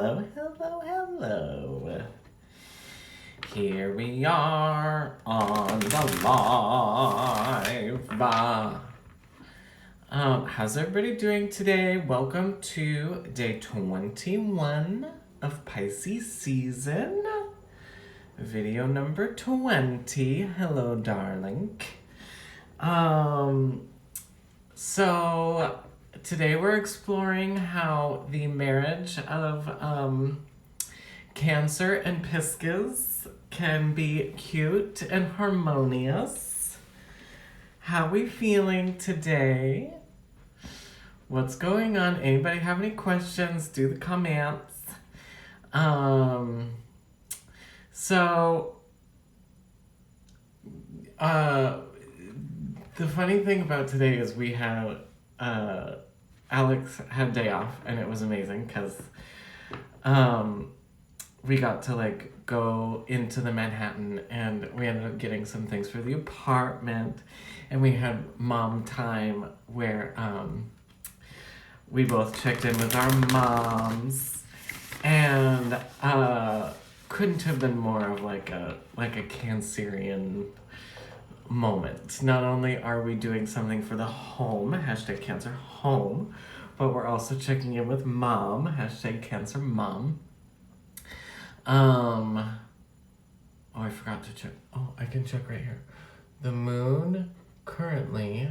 Hello, hello, hello. Here we are on the live. How's everybody doing today? Welcome to day 21 of Pisces season. Video number 20. Hello, darling. So today we're exploring how the marriage of Cancer and Pisces can be cute and harmonious. How we feeling today? What's going on? Anybody have any questions? Do the comments. The funny thing about today is we had Alex had day off, and it was amazing because we got to go into the Manhattan, and we ended up getting some things for the apartment, and we had mom time where we both checked in with our moms, and couldn't have been more of like a Cancerian moment. Not only are we doing something for the home, hashtag Cancer home, but we're also checking in with mom, hashtag Cancer mom. Oh, I forgot to check. Oh, I can check right here. The moon currently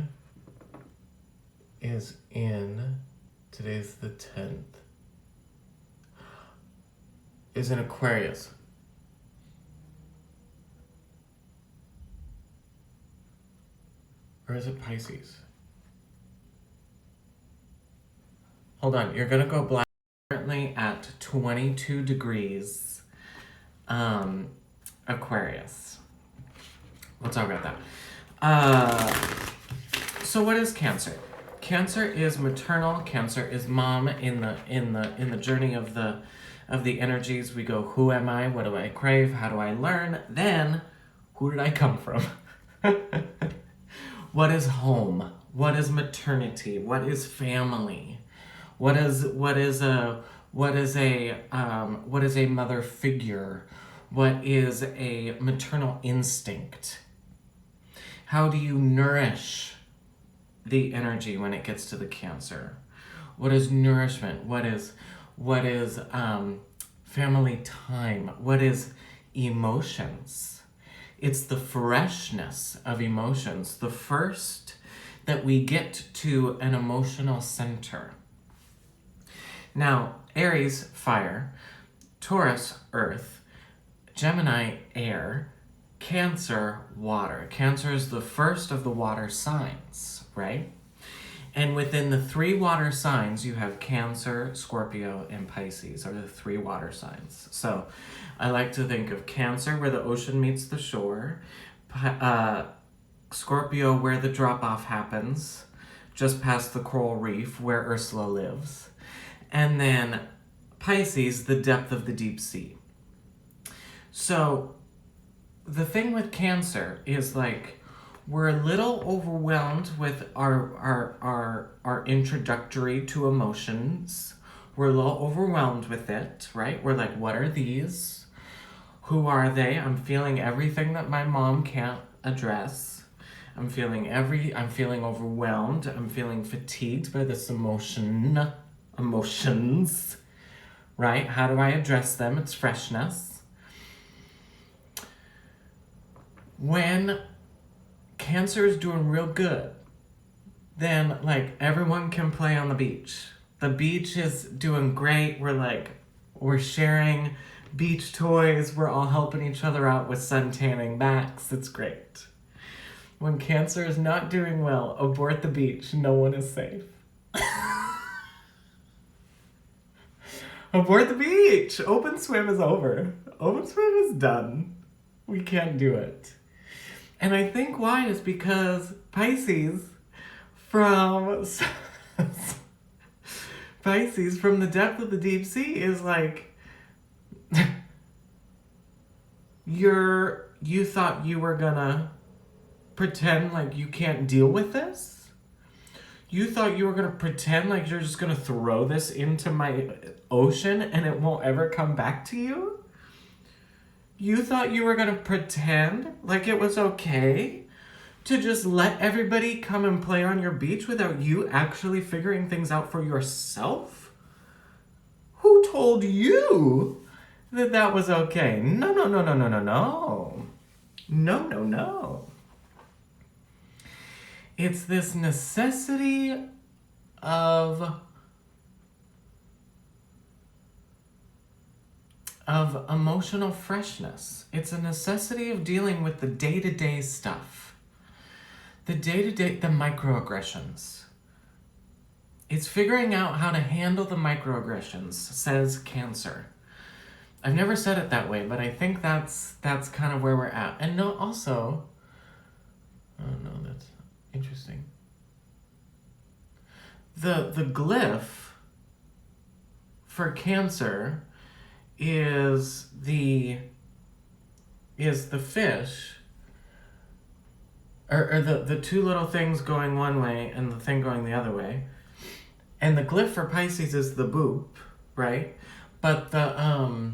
is in, today's the 10th, is in Aquarius. Or is it Pisces? Hold on, you're gonna go black. Currently at 22 degrees Aquarius. We'll talk about that. So what is Cancer? Cancer is maternal. Cancer is mom. In the journey of the energies, we go, who am I? What do I crave? How do I learn? Then, who did I come from? What is home? What is maternity? What is family? What is a mother figure? What is a maternal instinct? How do you nourish the energy when it gets to the Cancer? What is nourishment? What is family time? What is emotions? It's the freshness of emotions, the first that we get to an emotional center. Now, Aries, fire, Taurus, earth, Gemini, air, Cancer, water. Cancer is the first of the water signs, right? And within the three water signs, you have Cancer, Scorpio, and Pisces are the three water signs. So I like to think of Cancer where the ocean meets the shore, Scorpio where the drop-off happens, just past the coral reef where Ursula lives, and then Pisces, the depth of the deep sea. So the thing with Cancer is we're a little overwhelmed with our introductory to emotions. We're a little overwhelmed with it, right? We're like, what are these? Who are they? I'm feeling everything that my mom can't address. I'm feeling overwhelmed. I'm feeling fatigued by this emotions, right? How do I address them? It's freshness. When Cancer is doing real good, then everyone can play on the beach. The beach is doing great. We're sharing beach toys. We're all helping each other out with sun tanning backs. It's great. When Cancer is not doing well, abort the beach. No one is safe. Abort the beach. Open swim is over. Open swim is done. We can't do it. And I think why is because Pisces from the depth of the deep sea is you thought you were gonna pretend like you can't deal with this? You thought you were going to pretend like you're just going to throw this into my ocean and it won't ever come back to you? You thought you were going to pretend like it was okay to just let everybody come and play on your beach without you actually figuring things out for yourself? Who told you that that was okay? No, no, no, no, no, no, no. No, no, no. It's this necessity of emotional freshness. It's a necessity of dealing with the day-to-day stuff. The day-to-day, the microaggressions. It's figuring out how to handle the microaggressions, says Cancer. I've never said it that way, but I think that's kind of where we're at. And no, also, oh no, that's interesting. The glyph for Cancer is the fish, or the two little things going one way and the thing going the other way. And the glyph for Pisces is the boop, right? But the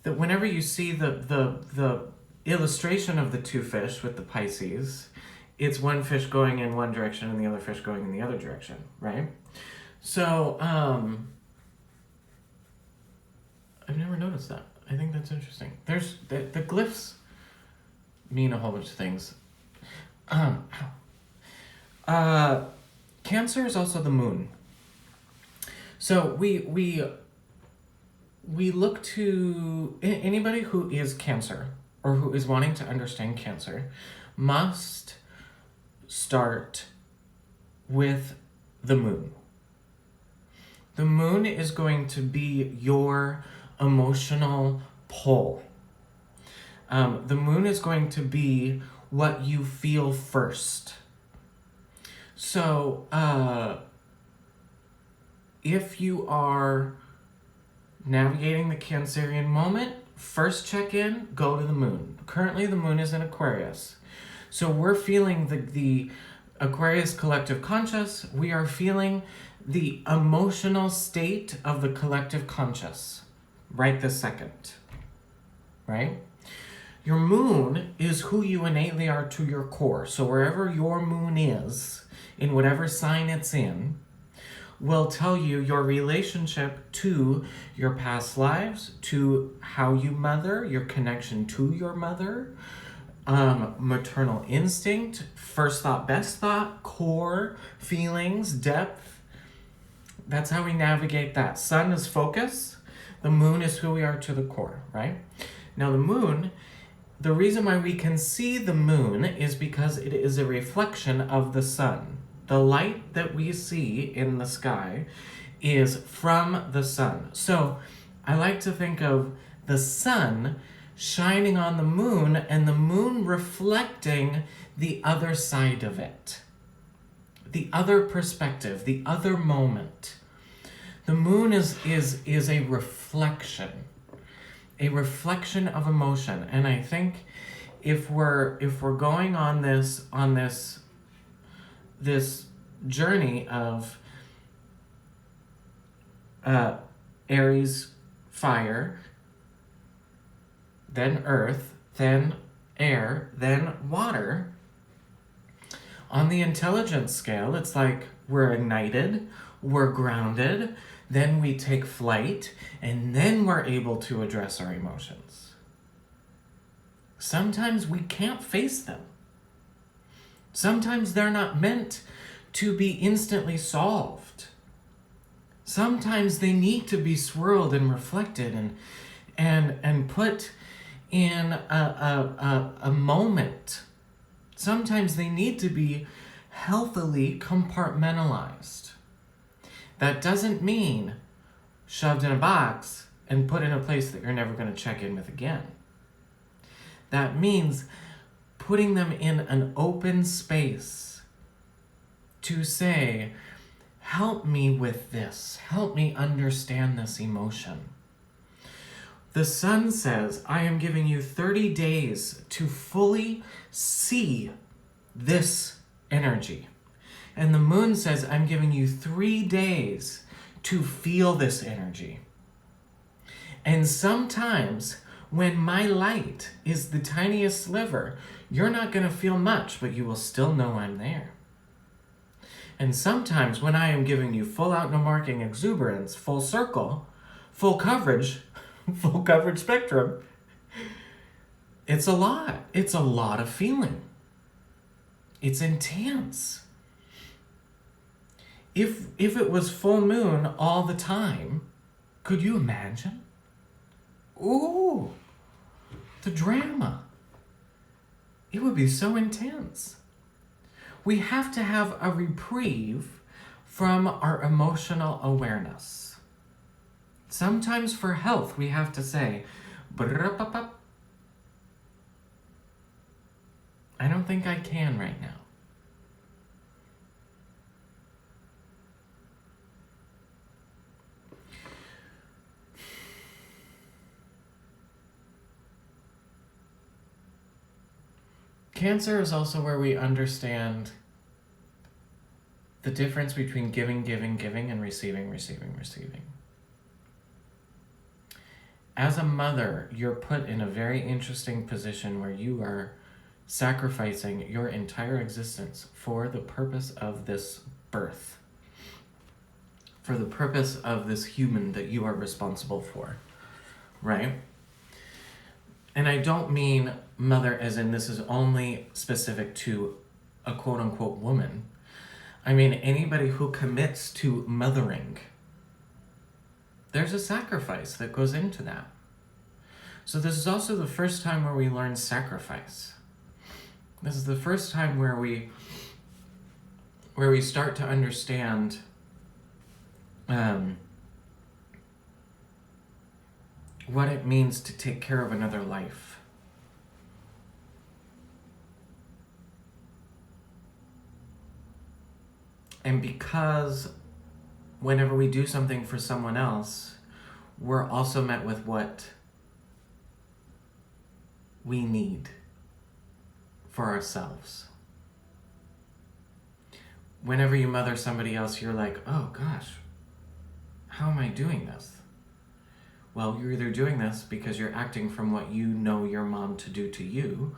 whenever you see the illustration of the two fish with the Pisces, it's one fish going in one direction and the other fish going in the other direction, right? So I've never noticed that. I think that's interesting. There's the glyphs mean a whole bunch of things. Cancer is also the moon. So we look to anybody who is Cancer or who is wanting to understand Cancer must start with the moon. The moon is going to be your emotional pull. The moon is going to be what you feel first. So, if you are navigating the Cancerian moment, first check in, go to the moon. Currently, the moon is in Aquarius. So we're feeling the Aquarius collective conscious. We are feeling the emotional state of the collective conscious right this second, right? Your moon is who you innately are to your core. So wherever your moon is, in whatever sign it's in, will tell you your relationship to your past lives, to how you mother, your connection to your mother, maternal instinct, first thought, best thought, core, feelings, depth. That's how we navigate that. Sun is focus. The moon is who we are to the core, right? Now the moon, the reason why we can see the moon is because it is a reflection of the sun. The light that we see in the sky is from the sun. So I like to think of the sun shining on the moon and the moon reflecting the other side of it, the other perspective, the other moment. The moon is a reflection of emotion. And I think if we're going on this journey of Aries, fire, then earth, then air, then water. On the intelligence scale, it's like we're ignited, we're grounded, then we take flight, and then we're able to address our emotions. Sometimes we can't face them. Sometimes they're not meant to be instantly solved. Sometimes they need to be swirled and reflected and put in a moment. Sometimes they need to be healthily compartmentalized. That doesn't mean shoved in a box and put in a place that you're never going to check in with again. That means putting them in an open space to say, help me with this. Help me understand this emotion. The sun says, I am giving you 30 days to fully see this energy. And the moon says, I'm giving you 3 days to feel this energy. And sometimes when my light is the tiniest sliver, you're not going to feel much, but you will still know I'm there. And sometimes when I am giving you full out, no marking exuberance, full circle, full coverage, full coverage spectrum, it's a lot. It's a lot of feeling. It's intense. If it was full moon all the time, could you imagine? Ooh, the drama. It would be so intense. We have to have a reprieve from our emotional awareness. Sometimes for health, we have to say, I don't think I can right now. Cancer is also where we understand the difference between giving, and receiving. As a mother, you're put in a very interesting position where you are sacrificing your entire existence for the purpose of this birth, for the purpose of this human that you are responsible for, right? And I don't mean mother as in this is only specific to a quote-unquote woman. I mean anybody who commits to mothering. There's a sacrifice that goes into that. So this is also the first time where we learn sacrifice. This is the first time where we start to understand what it means to take care of another life. And because whenever we do something for someone else, we're also met with what we need for ourselves. Whenever you mother somebody else, you're like, oh gosh, how am I doing this? Well, you're either doing this because you're acting from what you know your mom to do to you,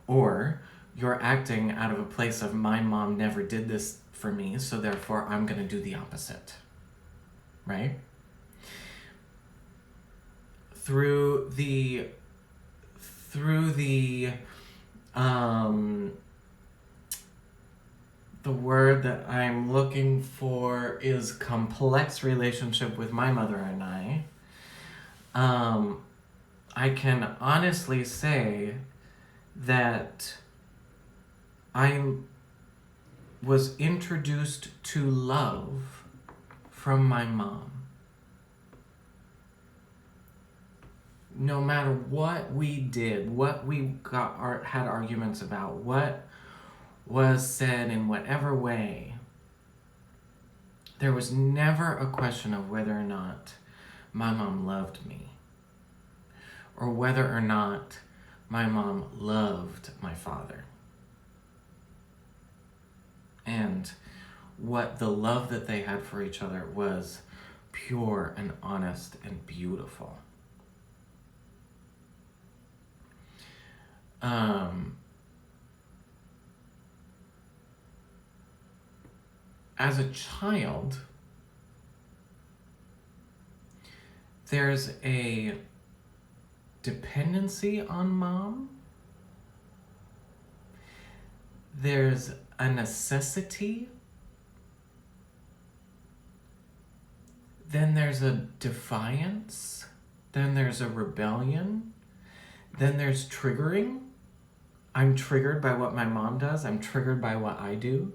or you're acting out of a place of my mom never did this for me, so therefore I'm going to do the opposite. Right? Through the word that I'm looking for is complex relationship with my mother and I can honestly say that I was introduced to love from my mom. No matter what we did, what we had arguments about, what was said in whatever way, there was never a question of whether or not my mom loved me, or whether or not my mom loved my father. And what the love that they had for each other was pure and honest and beautiful. As a child, there's a dependency on mom. There's a necessity. Then there's a defiance. Then there's a rebellion. Then there's triggering. I'm triggered by what my mom does. I'm triggered by what I do.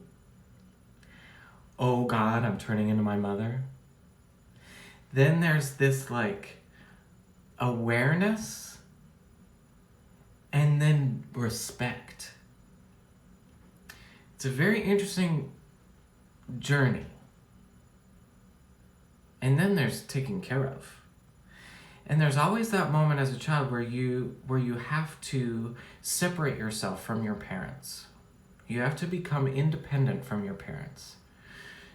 Oh God, I'm turning into my mother. Then there's this like awareness and then respect. It's a very interesting journey. And then there's taken care of. And there's always that moment as a child where you have to separate yourself from your parents. You have to become independent from your parents.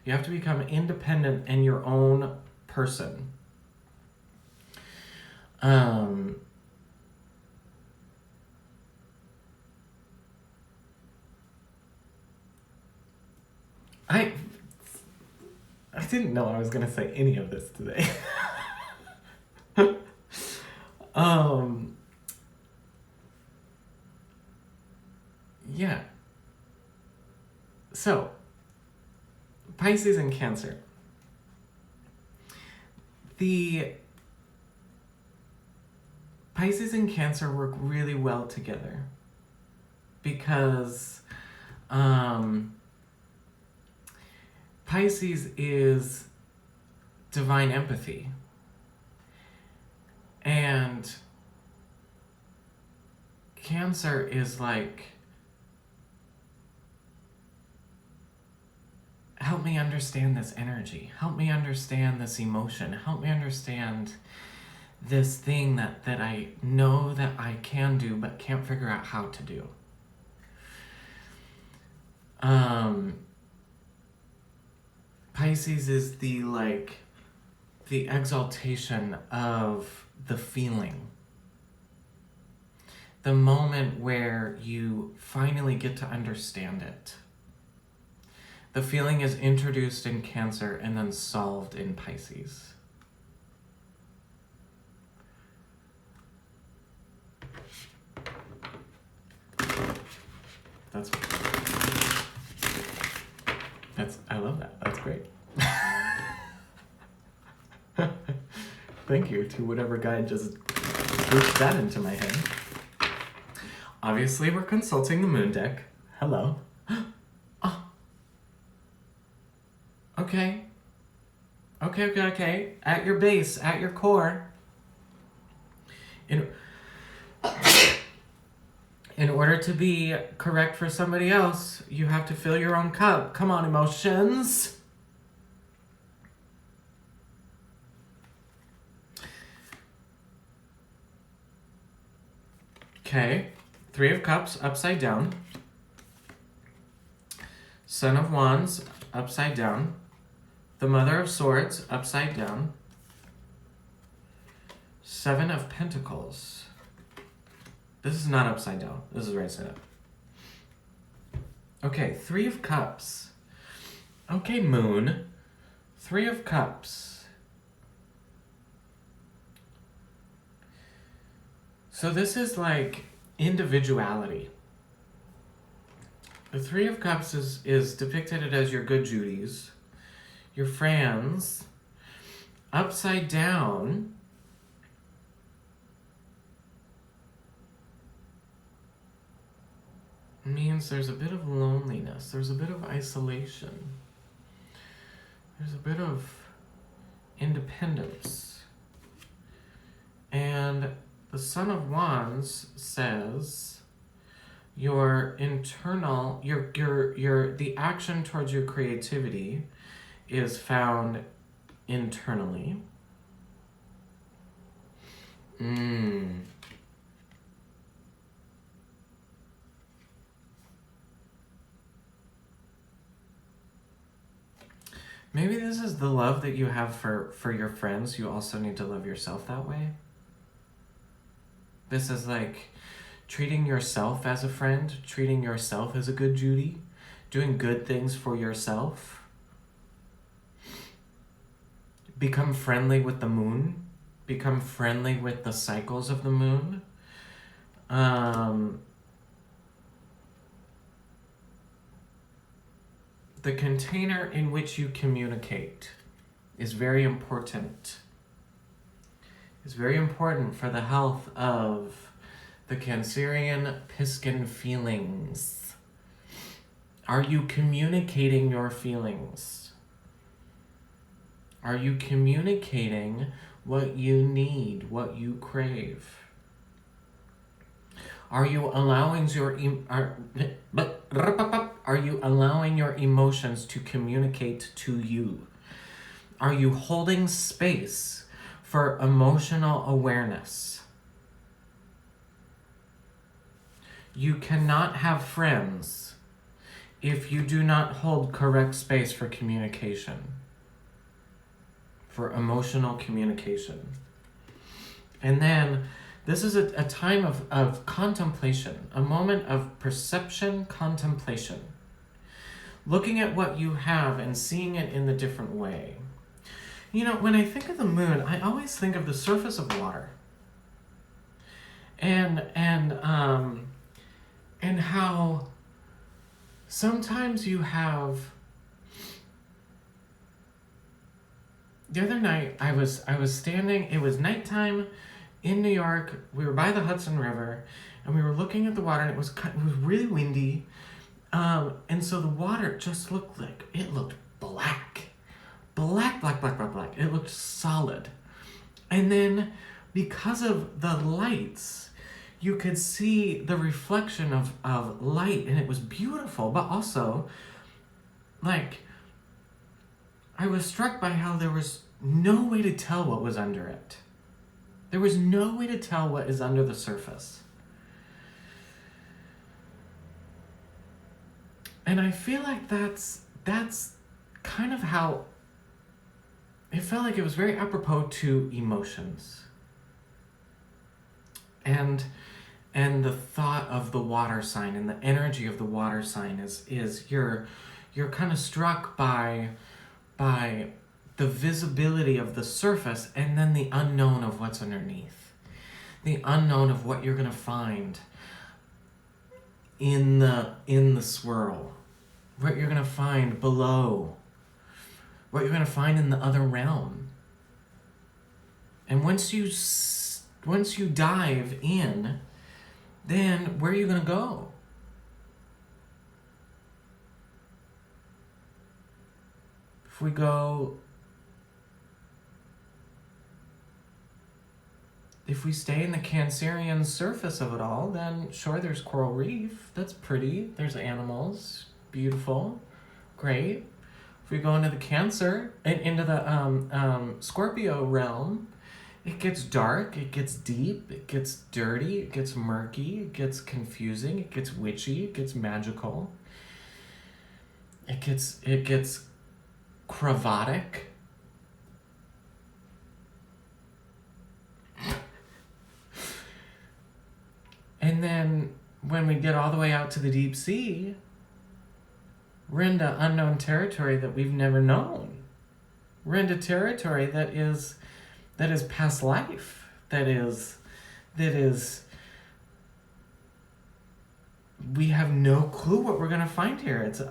You have to become independent and your own person. I didn't know I was gonna say any of this today. Yeah. So, Pisces and Cancer. The Pisces and Cancer work really well together because Pisces is divine empathy. And Cancer is like, help me understand this energy. Help me understand this emotion. Help me understand this thing that I know that I can do but can't figure out how to do. Pisces is the exaltation of the feeling. The moment where you finally get to understand it. The feeling is introduced in Cancer and then solved in Pisces. I love that. That's great. Thank you to whatever guy just pushed that into my head. Obviously, we're consulting the moon deck. Hello. Oh. Okay. Okay. At your base, at your core. In order to be correct for somebody else, you have to fill your own cup. Come on, emotions. Okay. 3 of Cups, upside down. Son of Wands, upside down. The Mother of Swords, upside down. 7 of Pentacles. This is not upside down. This is right side up. Okay, 3 of Cups. Okay, Moon. 3 of Cups. So this is like individuality. The 3 of Cups is depicted as your good Judys, your friends. Upside down means there's a bit of loneliness. There's a bit of isolation. There's a bit of independence. And the Son of Wands says your internal, the action towards your creativity is found internally. Maybe this is the love that you have for your friends. You also need to love yourself that way. This is like treating yourself as a friend, treating yourself as a good Judy, doing good things for yourself. Become friendly with the moon. Become friendly with the cycles of the moon. The container in which you communicate is very important. It's very important for the health of the Cancerian Piscan feelings. Are you communicating your feelings? Are you communicating what you need, what you crave? Are you allowing your emotions to communicate to you? Are you holding space for emotional awareness? You cannot have friends if you do not hold correct space for communication, for emotional communication. And then this is a time of contemplation, a moment of perception, contemplation. Looking at what you have and seeing it in a different way. You know, when I think of the moon, I always think of the surface of water. And how sometimes you have. The other night I was standing, it was nighttime in New York. We were by the Hudson River and we were looking at the water, and it was really windy. And so the water just looked like, it looked black. Black. It looked solid. And then because of the lights, you could see the reflection of light, and it was beautiful, but also, like, I was struck by how there was no way to tell what was under it. There was no way to tell what is under the surface. And I feel like that's kind of how it felt. Like it was very apropos to emotions. And the thought of the water sign and the energy of the water sign is you're kind of struck by the visibility of the surface, and then the unknown of what's underneath. The unknown of what you're gonna find in the swirl. What you're gonna find below. What you're gonna find in the other realm. And once you dive in, then where are you gonna go? If we stay in the Cancerian surface of it all, then sure, there's coral reef. That's pretty. There's animals. Beautiful. Great. If we go into the Cancer, and into the Scorpio realm, it gets dark, it gets deep, it gets dirty, it gets murky, it gets confusing, it gets witchy, it gets magical. It gets cravattic. And then when we get all the way out to the deep sea, we're into unknown territory that we've never known. We're into territory that is past life. That is we have no clue what we're gonna find here. It's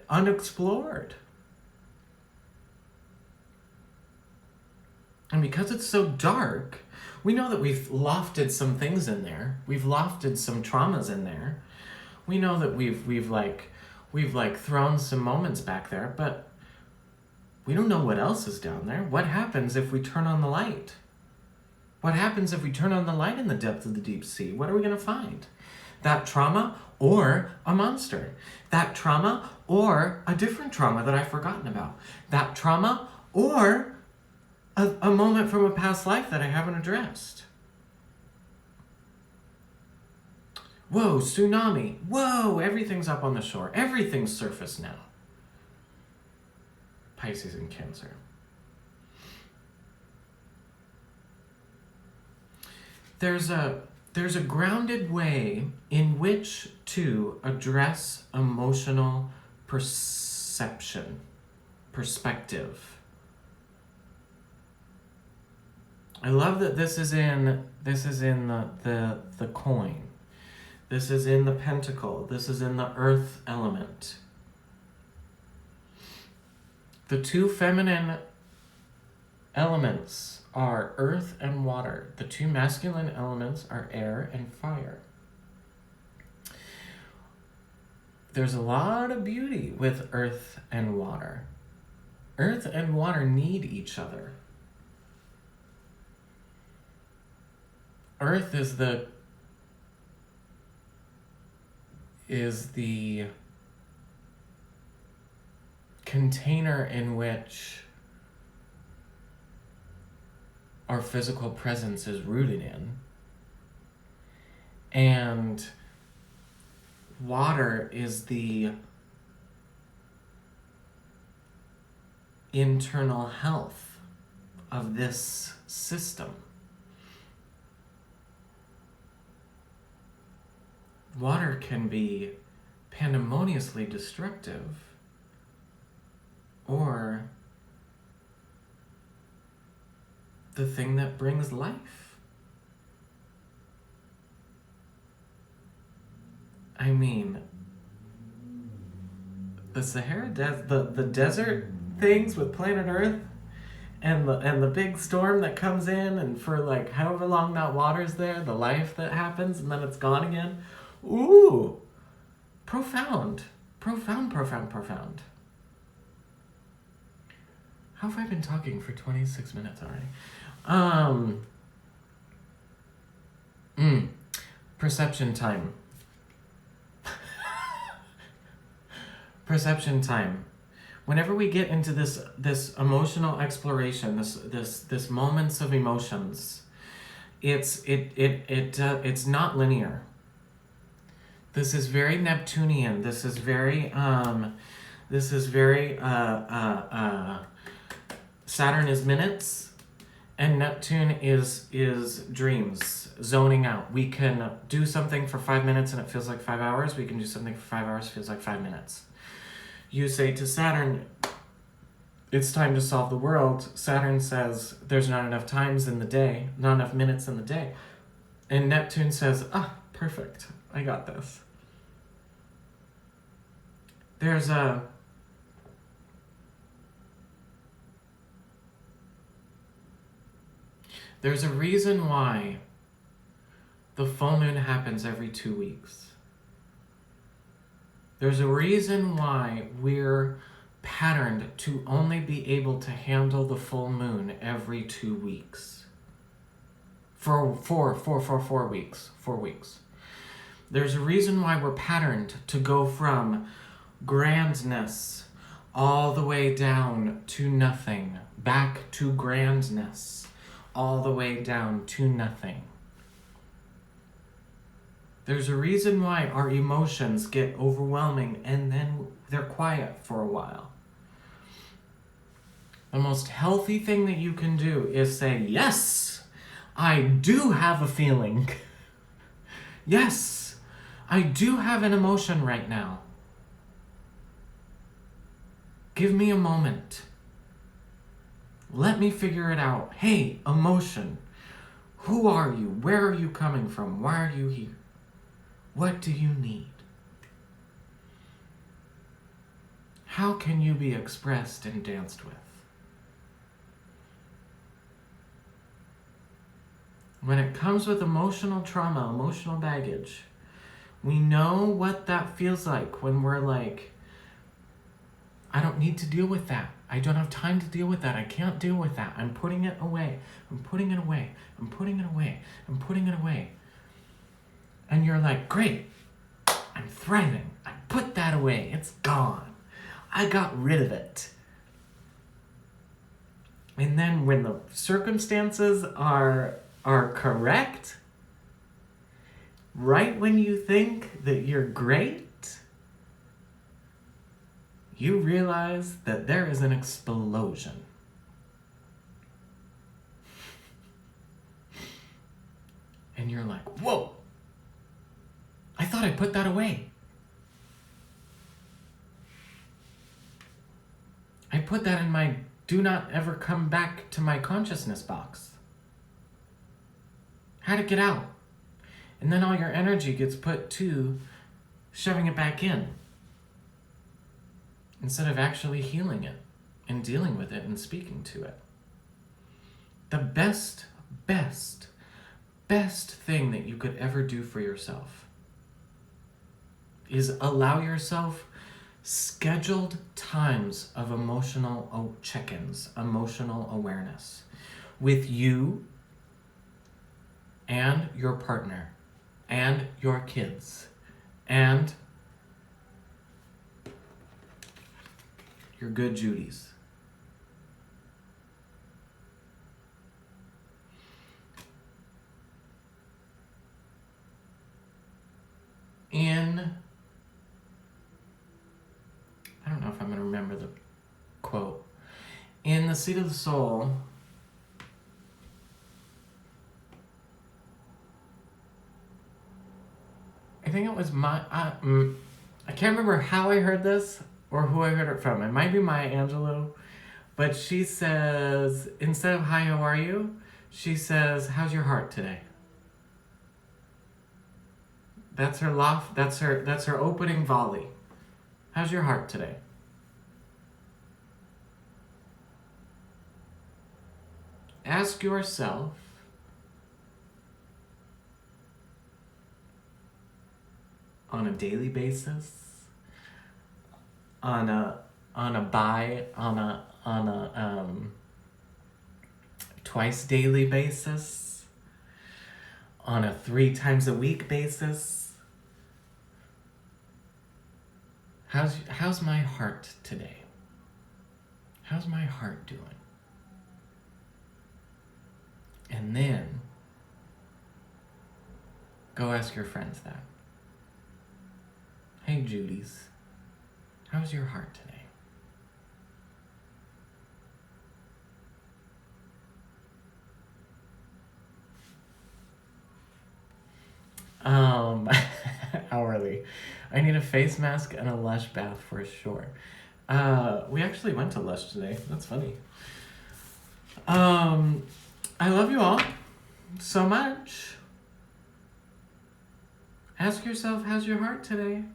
unexplored. And because it's so dark, we know that we've lofted some things in there. We've lofted some traumas in there. We know that we've thrown some moments back there, but we don't know what else is down there. What happens if we turn on the light? What happens if we turn on the light in the depth of the deep sea? What are we going to find? That trauma or a monster? That trauma or a different trauma that I've forgotten about? That trauma or a moment from a past life that I haven't addressed? Whoa, tsunami. Whoa, everything's up on the shore. Everything's surface now. Pisces and Cancer. There's a grounded way in which to address emotional perspective. I love that this is in the coin. This is in the pentacle. This is in the earth element. The two feminine elements are earth and water. The two masculine elements are air and fire. There's a lot of beauty with earth and water. Earth and water need each other. Earth is the container in which our physical presence is rooted in. And water is the internal health of this system. Water can be pandemoniously destructive, or the thing that brings life. I mean, the Sahara the desert things with planet Earth, and the big storm that comes in, and for like however long that water's there, the life that happens, and then it's gone again. Ooh, profound. Profound. How have I been talking for 26 minutes already? Perception time. Perception time. Whenever we get into this emotional exploration, this moments of emotions, it's not linear. This is very Neptunian. This is very Saturn is minutes, and Neptune is dreams, zoning out. We can do something for 5 minutes and it feels like 5 hours. We can do something for 5 hours, feels like 5 minutes. You say to Saturn, it's time to solve the world. Saturn says, there's not enough times in the day, not enough minutes in the day. And Neptune says, perfect, I got this. There's a reason why the full moon happens every 2 weeks. There's a reason why we're patterned to only be able to handle the full moon every 2 weeks. For 4 weeks. 4 weeks. There's a reason why we're patterned to go from grandness all the way down to nothing, back to grandness, all the way down to nothing. There's a reason why our emotions get overwhelming and then they're quiet for a while. The most healthy thing that you can do is say, yes, I do have a feeling. Yes, I do have an emotion right now. Give me a moment. Let me figure it out. Hey, emotion, who are you? Where are you coming from? Why are you here? What do you need? How can you be expressed and danced with? When it comes with emotional trauma, emotional baggage, we know what that feels like when we're like, I don't need to deal with that. I don't have time to deal with that. I can't deal with that. I'm putting it away. I'm putting it away. I'm putting it away. I'm putting it away. And you're like, great, I'm thriving. I put that away. It's gone. I got rid of it. And then when the circumstances are correct, right when you think that you're great, you realize that there is an explosion. And you're like, whoa, I thought I put that away. I put that in my do not ever come back to my consciousness box. How'd it get out? And then all your energy gets put to shoving it back in, instead of actually healing it and dealing with it and speaking to it. The best thing that you could ever do for yourself is allow yourself scheduled times of emotional check-ins, emotional awareness with you and your partner and your kids and your good Judys. I don't know if I'm going to remember the quote. In the seat of the soul, I think it was I can't remember how I heard this or who I heard it from. It might be Maya Angelou, but she says, instead of hi, how are you? She says, how's your heart today? That's her that's her opening volley. How's your heart today? Ask yourself, on a daily basis, on a twice daily basis, on a 3 times a week basis. How's my heart today? How's my heart doing? And then go ask your friends that. Hey, Judy's, how's your heart today? Hourly. I need a face mask and a Lush bath for sure. We actually went to Lush today. That's funny. I love you all so much. Ask yourself, how's your heart today?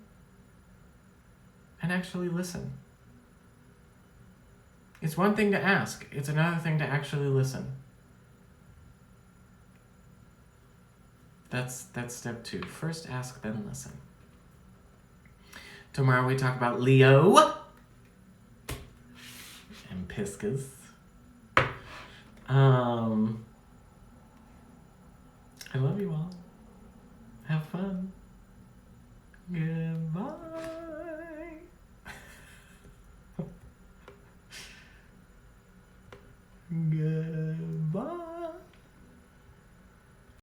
And actually listen. It's one thing to ask. It's another thing to actually listen. That's step 2. First ask, then listen. Tomorrow we talk about Leo and Pisces. I love you all. Have fun. Goodbye. Good.